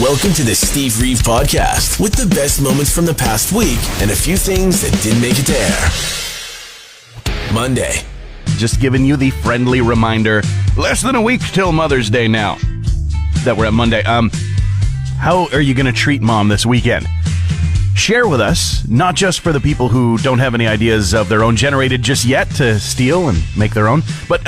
Welcome to the Steve Reeve Podcast with the best moments from the past week and a few things that didn't make it to air. Monday. Just giving you the friendly reminder, less than a week till Mother's Day now, that we're at Monday. How are you going to treat Mom this weekend? Share with us, not just for the people who don't have any ideas of their own generated just yet to steal and make their own, but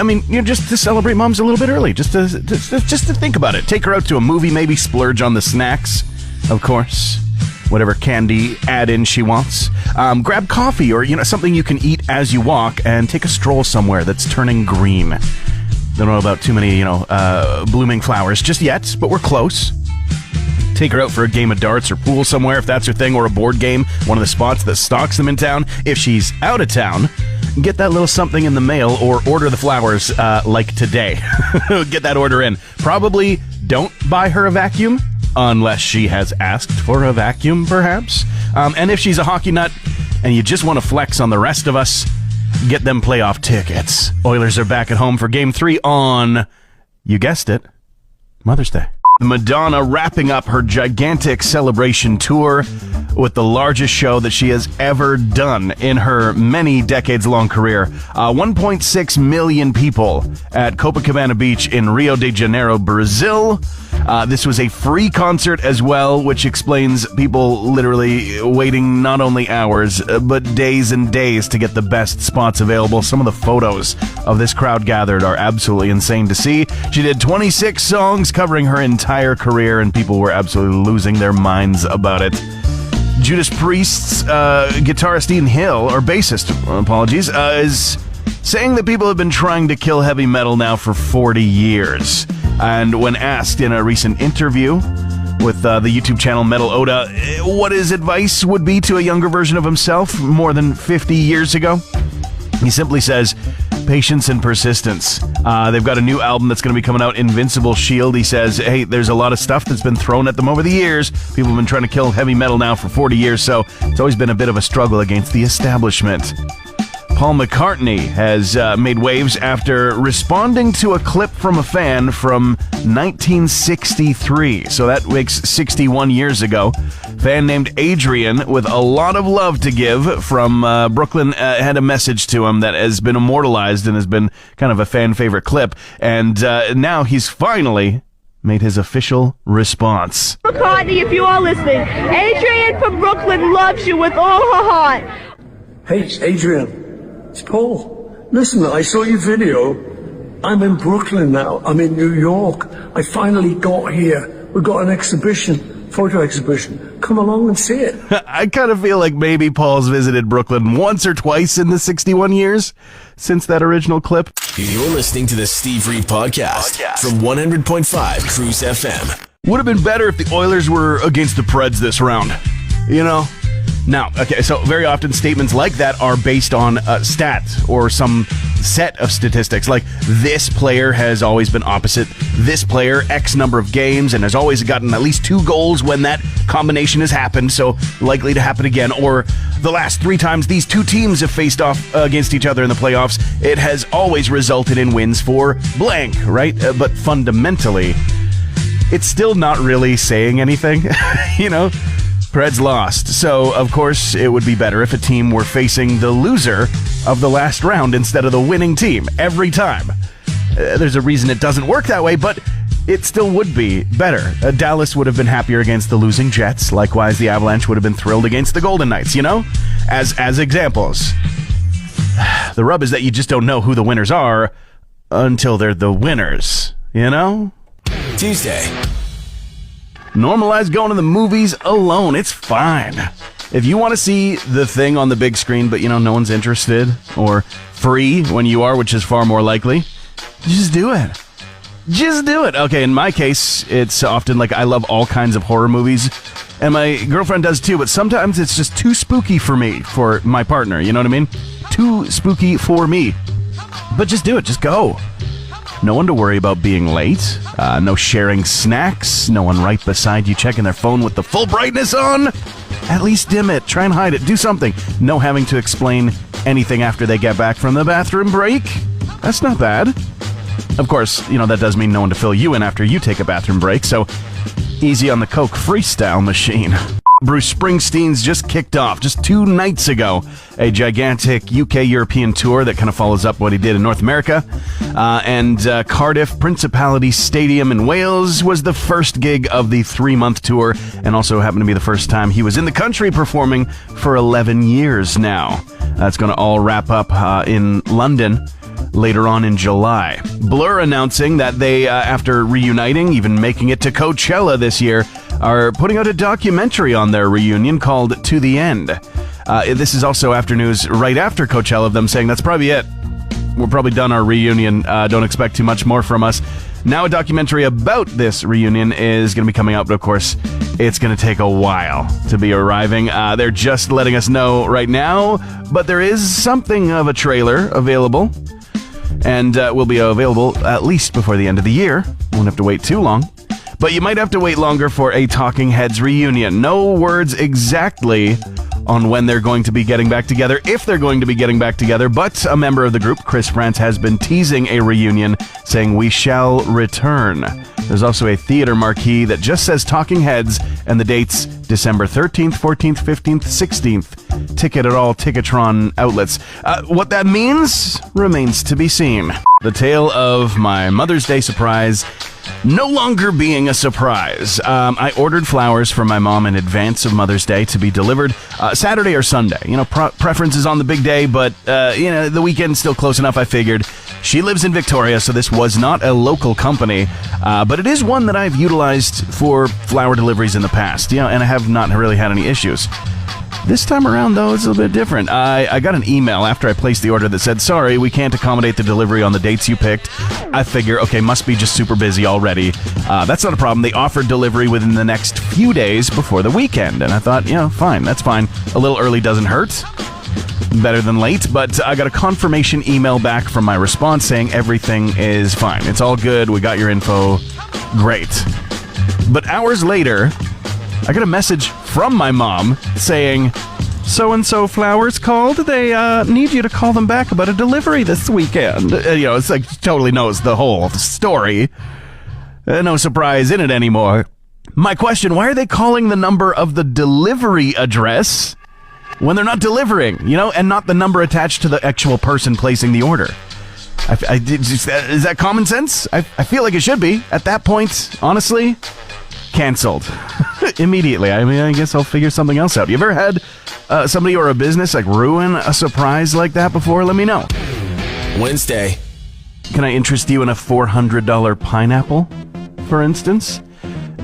just to celebrate Moms a little bit early, just to think about it. Take her out to a movie, maybe splurge on the snacks, of course, whatever candy add-in she wants. Grab coffee or something you can eat as you walk, and take a stroll somewhere that's turning green. Don't know about too many blooming flowers just yet, but we're close. Take her out for a game of darts or pool somewhere if that's her thing, or a board game, one of the spots that stocks them in town. If she's out of town, get that little something in the mail or order the flowers like today. Get that order in. Probably don't buy her a vacuum unless she has asked for a vacuum, perhaps. And if she's a hockey nut and you just want to flex on the rest of us, get them playoff tickets. Oilers are back at home for Game 3 on, you guessed it, Mother's Day. Madonna wrapping up her gigantic celebration tour with the largest show that she has ever done in her many decades-long career. 1.6 million people at Copacabana Beach in Rio de Janeiro, Brazil. This was a free concert as well, which explains people literally waiting not only hours, but days and days to get the best spots available. Some of the photos of this crowd gathered are absolutely insane to see. She did 26 songs covering her entire career, and people were absolutely losing their minds about it. Judas Priest's guitarist Ian Hill, or bassist, apologies, is saying that people have been trying to kill heavy metal now for 40 years. And when asked in a recent interview with the YouTube channel Metal Oda what his advice would be to a younger version of himself more than 50 years ago, he simply says, patience and persistence. They've got a new album that's going to be coming out, Invincible Shield. He says, hey, there's a lot of stuff that's been thrown at them over the years. People have been trying to kill heavy metal now for 40 years, so it's always been a bit of a struggle against the establishment. Paul McCartney has made waves after responding to a clip from a fan from 1963. So that makes 61 years ago. Fan named Adrian, with a lot of love to give from Brooklyn, had a message to him that has been immortalized and has been kind of a fan favorite clip. And now he's finally made his official response. McCartney, if you are listening, Adrian from Brooklyn loves you with all her heart. Hey, it's Adrian. It's Paul. Listen, I saw your video. I'm in Brooklyn now. I'm in New York. I finally got here. We've got an exhibition, photo exhibition. Come along and see it. I kind of feel like maybe Paul's visited Brooklyn once or twice in the 61 years since that original clip. You're listening to the Steve Reeve Podcast from 100.5 Cruz FM. Would have been better if the Oilers were against the Preds this round. Now, okay, so very often statements like that are based on stats or some set of statistics, like this player has always been opposite this player X number of games and has always gotten at least 2 goals when that combination has happened, so likely to happen again, or the last 3 times these 2 teams have faced off against each other in the playoffs, it has always resulted in wins for blank, right? But fundamentally, it's still not really saying anything, Preds lost, so of course it would be better if a team were facing the loser of the last round instead of the winning team every time. There's a reason it doesn't work that way, but it still would be better. Dallas would have been happier against the losing Jets. Likewise, the Avalanche would have been thrilled against the Golden Knights, as examples. The rub is that you just don't know who the winners are until they're the winners, Tuesday. Normalize going to the movies alone. It's fine. If you want to see the thing on the big screen, but no one's interested, or free when you are, which is far more likely, just do it. Just do it. Okay, in my case, it's often like I love all kinds of horror movies, and my girlfriend does too, but sometimes it's just too spooky for me, for my partner, you know what I mean? Too spooky for me. But just do it. Just go. No one to worry about being late. No sharing snacks. No one right beside you checking their phone with the full brightness on. At least dim it. Try and hide it. Do something. No having to explain anything after they get back from the bathroom break. That's not bad. Of course, that does mean no one to fill you in after you take a bathroom break. So Easy on the Coke freestyle machine. Bruce Springsteen's just kicked off, just 2 nights ago, a gigantic UK-European tour that kind of follows up what he did in North America. And Cardiff Principality Stadium in Wales was the first gig of the 3-month tour, and also happened to be the first time he was in the country performing for 11 years now. That's going to all wrap up in London later on in July. Blur announcing that they, after reuniting, even making it to Coachella this year, are putting out a documentary on their reunion called To the End. This is also after news right after Coachella of them saying that's probably it. We're probably done our reunion. Don't expect too much more from us. Now a documentary about this reunion is going to be coming out, but of course, it's going to take a while to be arriving. They're just letting us know right now, but there is something of a trailer available, and will be available at least before the end of the year. Won't have to wait too long. But you might have to wait longer for a Talking Heads reunion. No words exactly on when they're going to be getting back together, if they're going to be getting back together, but a member of the group, Chris France, has been teasing a reunion, saying we shall return. There's also a theater marquee that just says Talking Heads, and the dates December 13th, 14th, 15th, 16th. Ticket at all Ticketron outlets. What that means remains to be seen. The tale of my Mother's Day surprise no longer being a surprise. I ordered flowers for my mom in advance of Mother's Day to be delivered Saturday or Sunday. You know, preference is on the big day, but, the weekend's still close enough, I figured. She lives in Victoria, so this was not a local company, but it is one that I've utilized for flower deliveries in the past, and I have not really had any issues. This time around, though, it's a little bit different. I got an email after I placed the order that said, sorry, we can't accommodate the delivery on the dates you picked. I figure, okay, must be just super busy already. That's not a problem. They offered delivery within the next few days before the weekend. And I thought, fine, that's fine. A little early doesn't hurt. Better than late. But I got a confirmation email back from my response saying everything is fine. It's all good. We got your info. Great. But hours later, I got a message from my mom saying, so-and-so flowers called. They need you to call them back about a delivery this weekend. It's like she totally knows the whole story. No surprise in it anymore. My question, why are they calling the number of the delivery address when they're not delivering, and not the number attached to the actual person placing the order? Is that common sense? I feel like it should be. At that point, honestly, canceled. Immediately. I guess I'll figure something else out. You ever had somebody or a business ruin a surprise like that before? Let me know. Wednesday. Can I interest you in a $400 pineapple, for instance?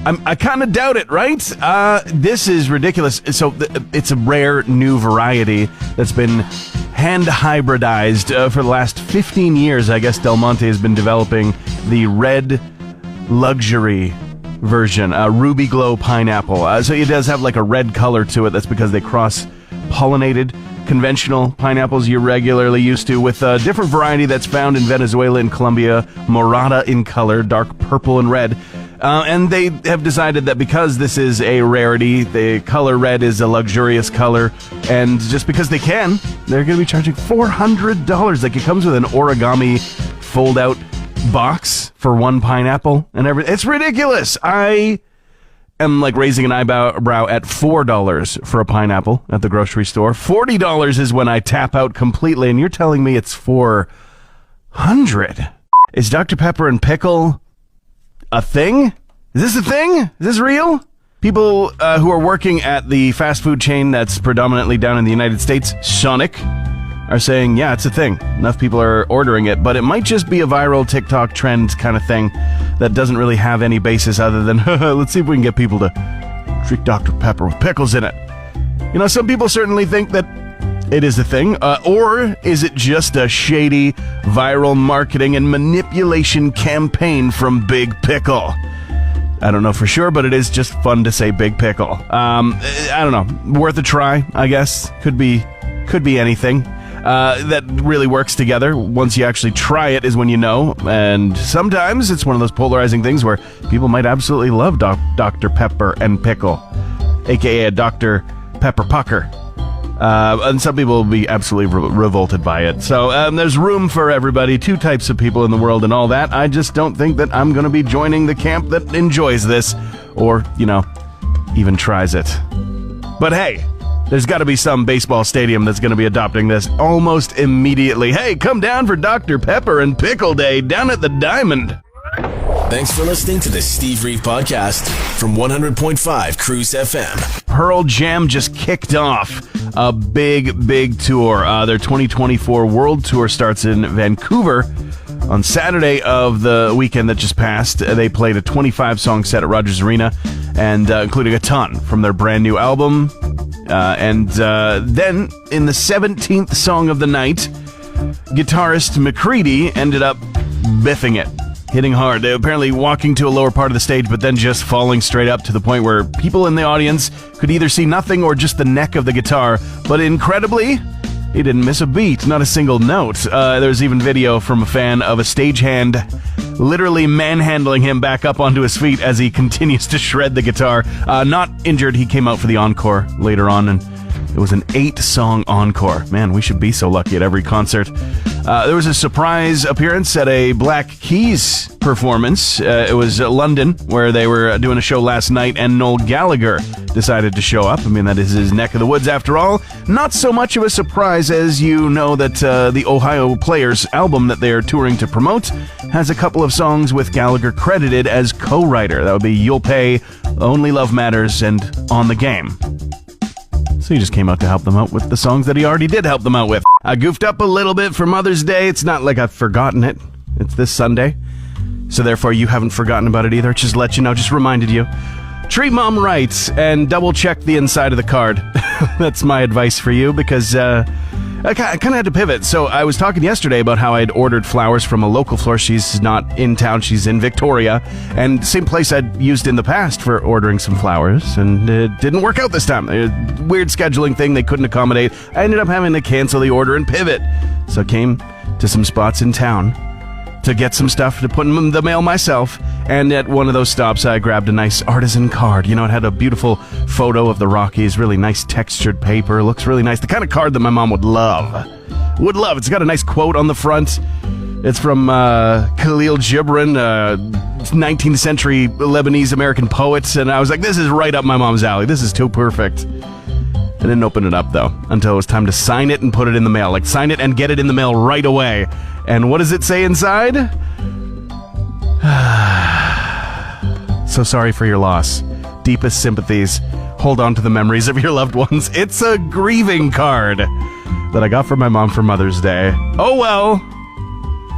I kind of doubt it, right? This is ridiculous. So it's a rare new variety that's been hand hybridized for the last 15 years. I guess Del Monte has been developing the red luxury version, Ruby Glow pineapple. So it does have a red color to it. That's because they cross-pollinated conventional pineapples you're regularly used to with a different variety that's found in Venezuela and Colombia, morada in color, dark purple and red. And they have decided that because this is a rarity, the color red is a luxurious color, and just because they can, they're going to be charging $400. It comes with an origami fold-out box for one pineapple and everything. It's ridiculous. I am raising an eyebrow at $4 for a pineapple at the grocery store. $40 is when I tap out completely, and you're telling me it's $400. Is Dr. Pepper and pickle a thing? Is this a thing? Is this real? People who are working at the fast food chain that's predominantly down in the United States, Sonic, are saying, yeah, it's a thing. Enough people are ordering it, but it might just be a viral TikTok trend kind of thing that doesn't really have any basis other than, let's see if we can get people to drink Dr. Pepper with pickles in it. Some people certainly think that it is a thing, or is it just a shady viral marketing and manipulation campaign from Big Pickle? I don't know for sure, but it is just fun to say Big Pickle. I don't know. Worth a try, I guess. Could be anything. That really works together. Once you actually try it is when you know, and sometimes it's one of those polarizing things where people might absolutely love Dr. Pepper and Pickle, aka a Dr. Pepper Pucker. And some people will be absolutely revolted by it. So there's room for everybody, 2 types of people in the world and all that. I just don't think that I'm going to be joining the camp that enjoys this or, even tries it. But hey, there's got to be some baseball stadium that's going to be adopting this almost immediately. Hey, come down for Dr. Pepper and Pickle Day down at the Diamond. Thanks for listening to the Steve Reeve Podcast from 100.5 Cruz FM. Pearl Jam just kicked off a big tour. Their 2024 World Tour starts in Vancouver on Saturday of the weekend that just passed. They played a 25-song set at Rogers Arena, and including a ton from their brand new album. And then, in the 17th song of the night, guitarist McMurray ended up biffing it, hitting hard. They were apparently walking to a lower part of the stage, but then just falling straight up to the point where people in the audience could either see nothing or just the neck of the guitar. But incredibly, he didn't miss a beat, not a single note. There's even video from a fan of a stagehand literally manhandling him back up onto his feet as he continues to shred the guitar. Not injured, he came out for the encore later on, and it was an 8-song encore. Man, we should be so lucky at every concert. There was a surprise appearance at a Black Keys performance. It was London, where they were doing a show last night, and Noel Gallagher decided to show up. I mean, that is his neck of the woods after all. Not so much of a surprise, as you know that the Ohio Players album that they are touring to promote has a couple of songs with Gallagher credited as co-writer. That would be You'll Pay, Only Love Matters, and On the Game. So he just came out to help them out with the songs that he already did help them out with. I goofed up a little bit for Mother's Day. It's not like I've forgotten it. It's this Sunday. So therefore, you haven't forgotten about it either. Just let you know, just reminded you. Treat mom right and double check the inside of the card. That's my advice for you, because I kind of had to pivot. So I was talking yesterday about how I'd ordered flowers from a local florist. She's not in town. She's in Victoria. And same place I'd used in the past for ordering some flowers. And it didn't work out this time. Weird scheduling thing they couldn't accommodate. I ended up having to cancel the order and pivot. So I came to some spots in town to get some stuff to put in the mail myself. And at one of those stops, I grabbed a nice artisan card. It had a beautiful photo of the Rockies, really nice textured paper. Looks really nice. The kind of card that my mom would love. It's got a nice quote on the front. It's from Khalil Gibran, 19th century Lebanese American poet. And I was like, this is right up my mom's alley. This is too perfect. I didn't open it up, though, until it was time to sign it and put it in the mail. Like, sign it and get it in the mail right away. And what does it say inside? So sorry for your loss. Deepest sympathies. Hold on to the memories of your loved ones. It's a grieving card that I got from my mom for Mother's Day. Oh well.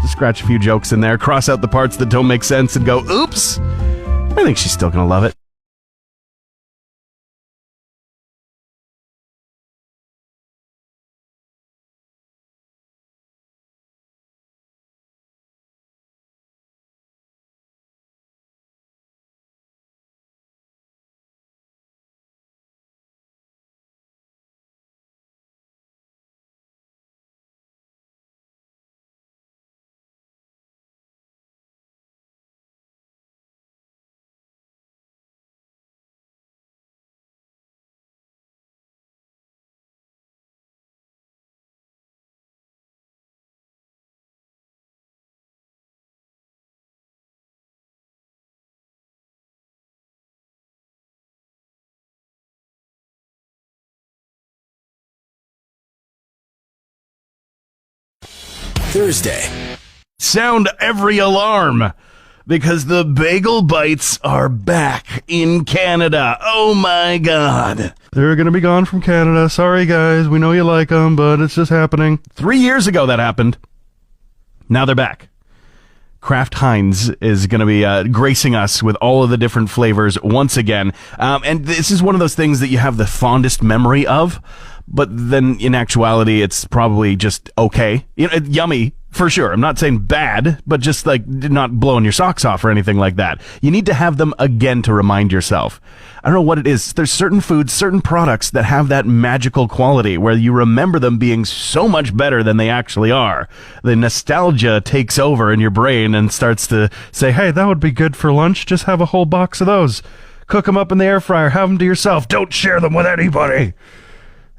Just scratch a few jokes in there, cross out the parts that don't make sense, and go, oops. I think she's still gonna love it. Thursday. Sound every alarm, because the bagel bites are back in Canada. Oh my God. They're going to be gone from Canada. Sorry guys, we know you like them, but it's just happening. 3 years ago that happened. Now they're back. Kraft Heinz is going to be gracing us with all of the different flavors once again. And this is one of those things that you have the fondest memory of, but then in actuality, it's probably just okay. Yummy, for sure. I'm not saying bad, but just like not blowing your socks off or anything like that. You need to have them again to remind yourself. I don't know what it is. There's certain foods, certain products that have that magical quality where you remember them being so much better than they actually are. The nostalgia takes over in your brain and starts to say, hey, that would be good for lunch. Just have a whole box of those. Cook them up in the air fryer. Have them to yourself. Don't share them with anybody.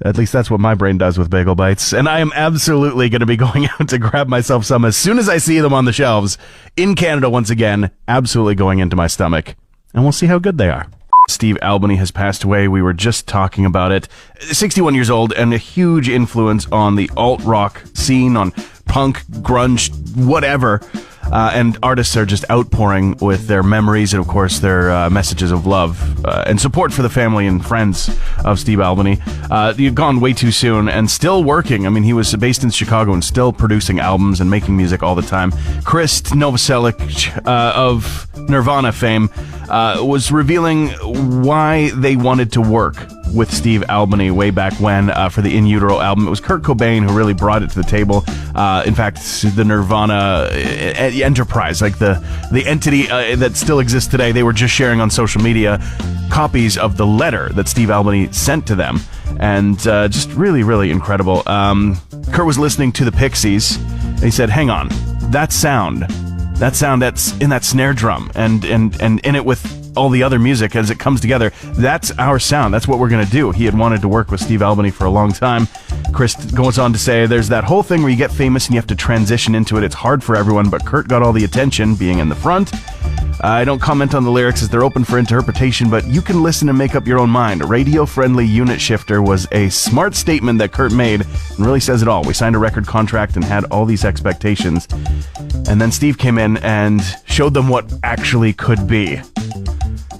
At least that's what my brain does with bagel bites. And I am absolutely going to be going out to grab myself some as soon as I see them on the shelves in Canada once again, absolutely going into my stomach. and we'll see how good they are. Steve Albini has passed away. We were just talking about it. 61 years old and a huge influence on the alt-rock scene, on punk, grunge, whatever. And artists are just outpouring with their memories and, of course, their messages of love and support for the family and friends of Steve Albini. You've gone way too soon and still working. I mean, he was based in Chicago and still producing albums and making music all the time. Chris Novoselic of Nirvana fame was revealing why they wanted to work with Steve Albini way back when for the In Utero album. It was Kurt Cobain who really brought it to the table. In fact, the Nirvana enterprise, like the entity that still exists today, they were just sharing on social media copies of the letter that Steve Albini sent to them. And just really, really incredible. Kurt was listening to the Pixies, and he said, hang on, that sound that's in that snare drum and in it with all the other music as it comes together, that's our sound. That's what we're going to do. He had wanted to work with Steve Albini for a long time. Chris goes on to say, there's that whole thing where you get famous and you have to transition into it. It's hard for everyone, but Kurt got all the attention being in the front. I don't comment on the lyrics as they're open for interpretation, but you can listen and make up your own mind. Radio-friendly unit shifter was a smart statement that Kurt made and really says it all. We signed a record contract and had all these expectations. And then Steve came in and showed them what actually could be.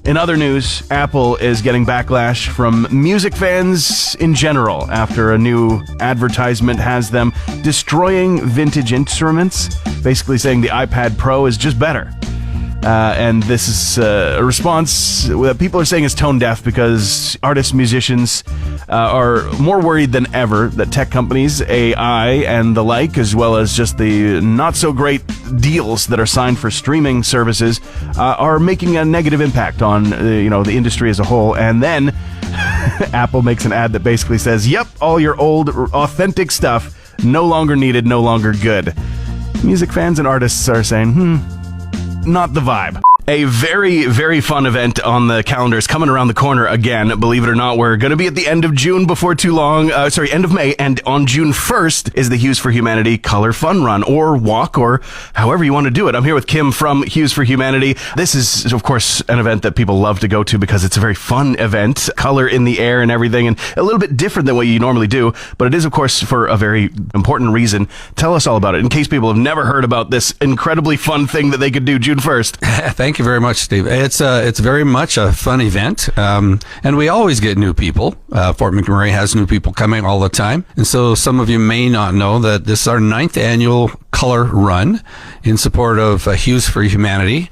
In other news, Apple is getting backlash from music fans in general after a new advertisement has them destroying vintage instruments, basically saying the iPad Pro is just better. And this is a response that people are saying is tone deaf because artists, musicians are more worried than ever that tech companies, AI and the like, as well as just the not so great deals that are signed for streaming services, are making a negative impact on the industry as a whole. And then Apple makes an ad that basically says, yep, all your old authentic stuff no longer needed, no longer good. Music fans and artists are saying, not the vibe. A very, very fun event on the calendar is coming around the corner again. Believe it or not, we're going to be at the end of June before too long. End of May. And on June 1st is the Hues for Humanity Color Fun Run, or walk, or however you want to do it. I'm here with Kim from Hues for Humanity. This is, of course, an event that people love to go to because it's a very fun event. Color in the air and everything, and a little bit different than what you normally do. But it is, of course, for a very important reason. Tell us all about it, in case people have never heard about this incredibly fun thing that they could do June 1st. Thank you very much, Steve. It's very much a fun event, and we always get new people. Fort McMurray has new people coming all the time, and so some of you may not know that this is our 9th annual color run in support of Hues for Humanity.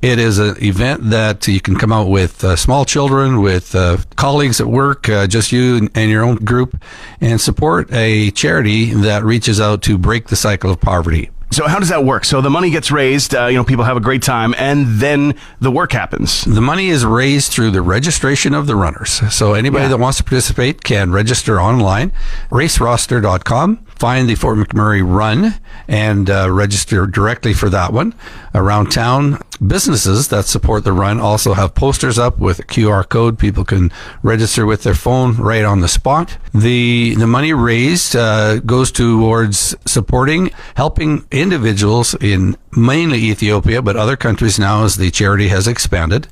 It is an event that you can come out with small children, with colleagues at work, just you and your own group, and support a charity that reaches out to break the cycle of poverty. So how does that work? So the money gets raised, people have a great time, and then the work happens. The money is raised through the registration of the runners. So anybody that wants to participate can register online, raceroster.com, find the Fort McMurray Run, and register directly for that one. Around town, businesses that support the run also have posters up with a QR code. People can register with their phone right on the spot. The money raised goes towards supporting, helping individuals in mainly Ethiopia, but other countries now as the charity has expanded,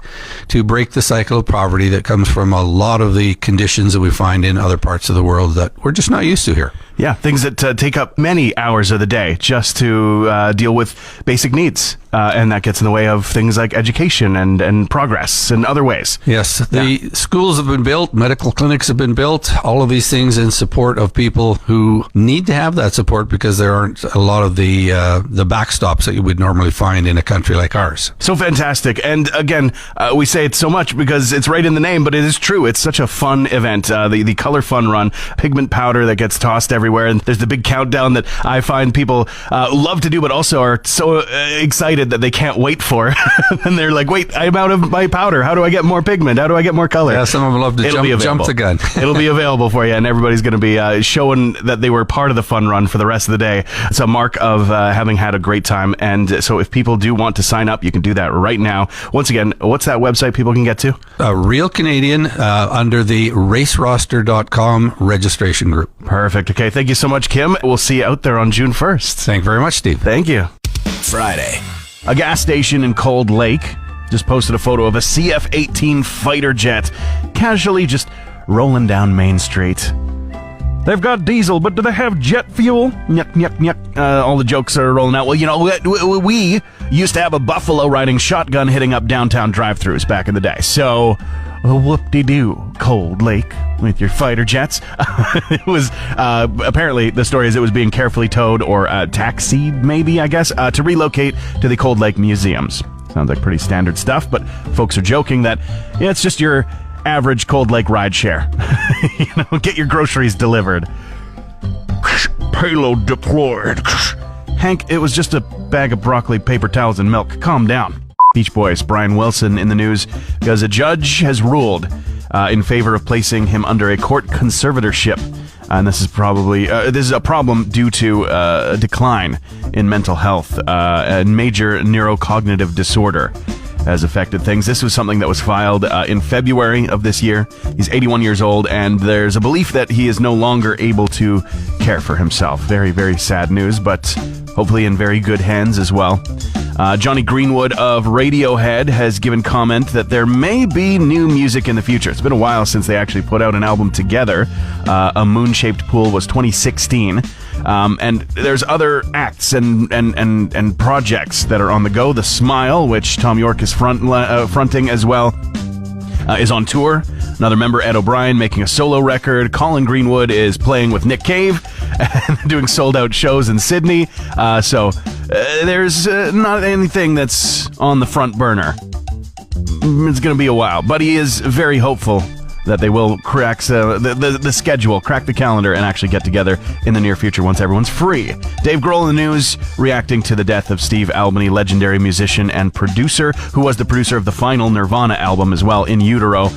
to break the cycle of poverty that comes from a lot of the conditions that we find in other parts of the world that we're just not used to here. Yeah, things that take up many hours of the day just to deal with basic needs. And that gets in the way of things like education and progress in other ways. Yes, the schools have been built, medical clinics have been built, all of these things in support of people who need to have that support because there aren't a lot of the backstops that you would normally find in a country like ours. So fantastic. And again, we say it so much because it's right in the name, but it is true. It's such a fun event. The Color Fun Run, pigment powder that gets tossed everywhere. And there's the big countdown that I find people love to do, but also are so excited that they can't wait for. And they're like, wait, I'm out of my powder. How do I get more pigment? How do I get more color? Yeah, some of them love to jump the gun. It'll be available for you, and everybody's going to be showing that they were part of the fun run for the rest of the day. It's a mark of having had a great time. And so if people do want to sign up, you can do that right now. Once again, what's that website people can get to? Real Canadian under the raceroster.com registration group. Perfect. Okay, thank you so much, Kim. We'll see you out there on June 1st. Thank you very much, Steve. Thank you. Friday. A gas station in Cold Lake just posted a photo of a CF-18 fighter jet casually just rolling down Main Street. They've got diesel, but do they have jet fuel? Nyuk, nyuk, nyuk. All the jokes are rolling out. Well, you know, we used to have a buffalo riding shotgun hitting up downtown drive-thrus back in the day. So, whoop-de-doo, Cold Lake with your fighter jets. It was, apparently, the story is it was being carefully towed or taxied, maybe, I guess, to relocate to the Cold Lake museums. Sounds like pretty standard stuff, but folks are joking that it's just your average Cold Lake ride share. You know, get your groceries delivered. Payload deployed. Hank, it was just a bag of broccoli, paper towels, and milk. Calm down. Beach Boys Brian Wilson in the news because a judge has ruled in favor of placing him under a court conservatorship. And this is probably this is a problem due to a decline in mental health. A major neurocognitive disorder has affected things. This was something that was filed in February of this year. He's 81 years old, and there's a belief that he is no longer able to care for himself. Very, very sad news, but hopefully in very good hands as well. Johnny Greenwood of Radiohead has given comment that there may be new music in the future. It's been a while since they actually put out an album together. A Moon-Shaped Pool was 2016. And there's other acts and projects that are on the go. The Smile, which Tom York is fronting as well, is on tour. Another member, Ed O'Brien, making a solo record. Colin Greenwood is playing with Nick Cave and doing sold-out shows in Sydney. So there's not anything that's on the front burner. It's going to be a while, but he is very hopeful that they will crack the schedule, crack the calendar, and actually get together in the near future once everyone's free. Dave Grohl in the news, reacting to the death of Steve Albini, legendary musician and producer, who was the producer of the final Nirvana album as well, In Utero.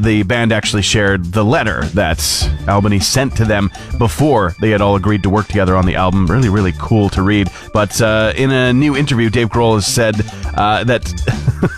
The band actually shared the letter that Albini sent to them before they had all agreed to work together on the album. Really, really cool to read. But in a new interview, Dave Grohl has said that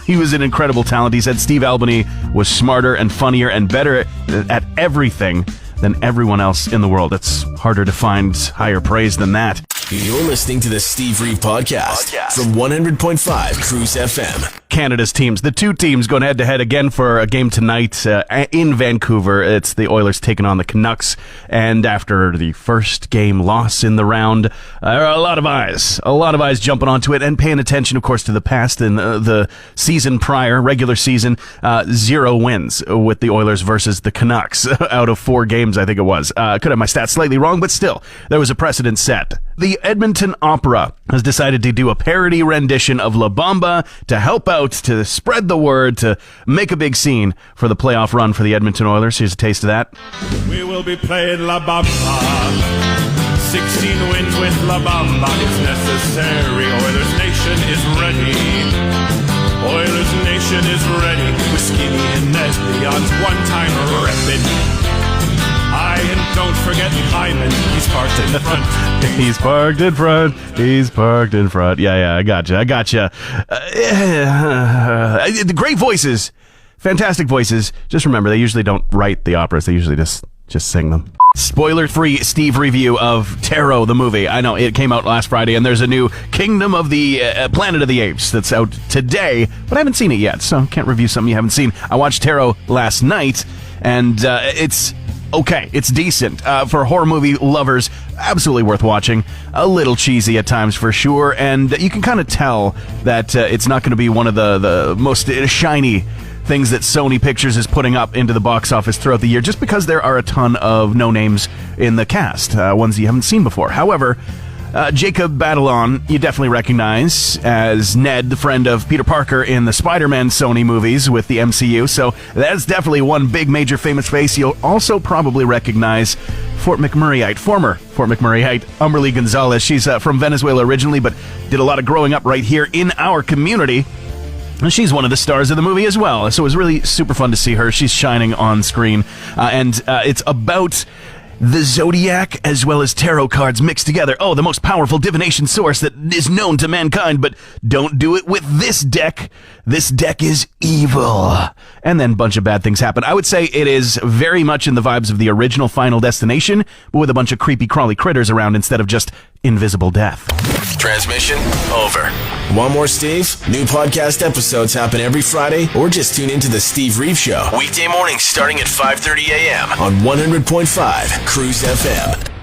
he was an incredible talent. He said Steve Albini was smarter and funnier and better at everything than everyone else in the world. It's harder to find higher praise than that. You're listening to the Steve Reeve Podcast from 100.5 Cruz FM. Canada's teams, the two teams going head-to-head again for a game tonight in Vancouver. It's the Oilers taking on the Canucks, and after the first game loss in the round, there are a lot of eyes jumping onto it and paying attention, of course, to the past. In the season prior, regular season, 0 wins with the Oilers versus the Canucks out of 4 games, I think it was. Could have my stats slightly wrong, but still, there was a precedent set. The Edmonton Opera has decided to do a parody rendition of La Bamba to help out, to spread the word, to make a big scene for the playoff run for the Edmonton Oilers. Here's a taste of that. We will be playing La Bamba. 16 wins with La Bamba is necessary. Oilers Nation is ready. Oilers Nation is ready. With Skinny and Ned Leon's one-time reppin'. And don't forget Hyman, he's parked in front. He's parked in front. He's parked in front. Yeah, I gotcha. The great voices. Fantastic voices. Just remember, they usually don't write the operas. They usually just sing them. Spoiler-free Steve review of Tarot, the movie. I know, it came out last Friday, and there's a new Kingdom of the Planet of the Apes that's out today, but I haven't seen it yet, so can't review something you haven't seen. I watched Tarot last night, and it's okay. It's decent. For horror movie lovers, absolutely worth watching. A little cheesy at times for sure, and you can kind of tell that it's not going to be one of the most shiny things that Sony Pictures is putting up into the box office throughout the year, just because there are a ton of no names in the cast, ones you haven't seen before. However, Jacob Batalon, you definitely recognize as Ned, the friend of Peter Parker in the Spider-Man Sony movies with the MCU, so that's definitely one big major famous face. You'll also probably recognize former Fort McMurrayite, Umberly Gonzalez. She's from Venezuela originally, but did a lot of growing up right here in our community. And she's one of the stars of the movie as well, so it was really super fun to see her. She's shining on screen, and it's about the Zodiac as well as tarot cards mixed together. Oh, the most powerful divination source that is known to mankind, but don't do it with this deck. This deck is evil. And then a bunch of bad things happen. I would say it is very much in the vibes of the original Final Destination, but with a bunch of creepy crawly critters around instead of just invisible death. Transmission over. Want more Steve? New podcast episodes happen every Friday, or just tune into the Steve Reeve Show. Weekday mornings starting at 5:30 a.m. on 100.5 Cruz FM.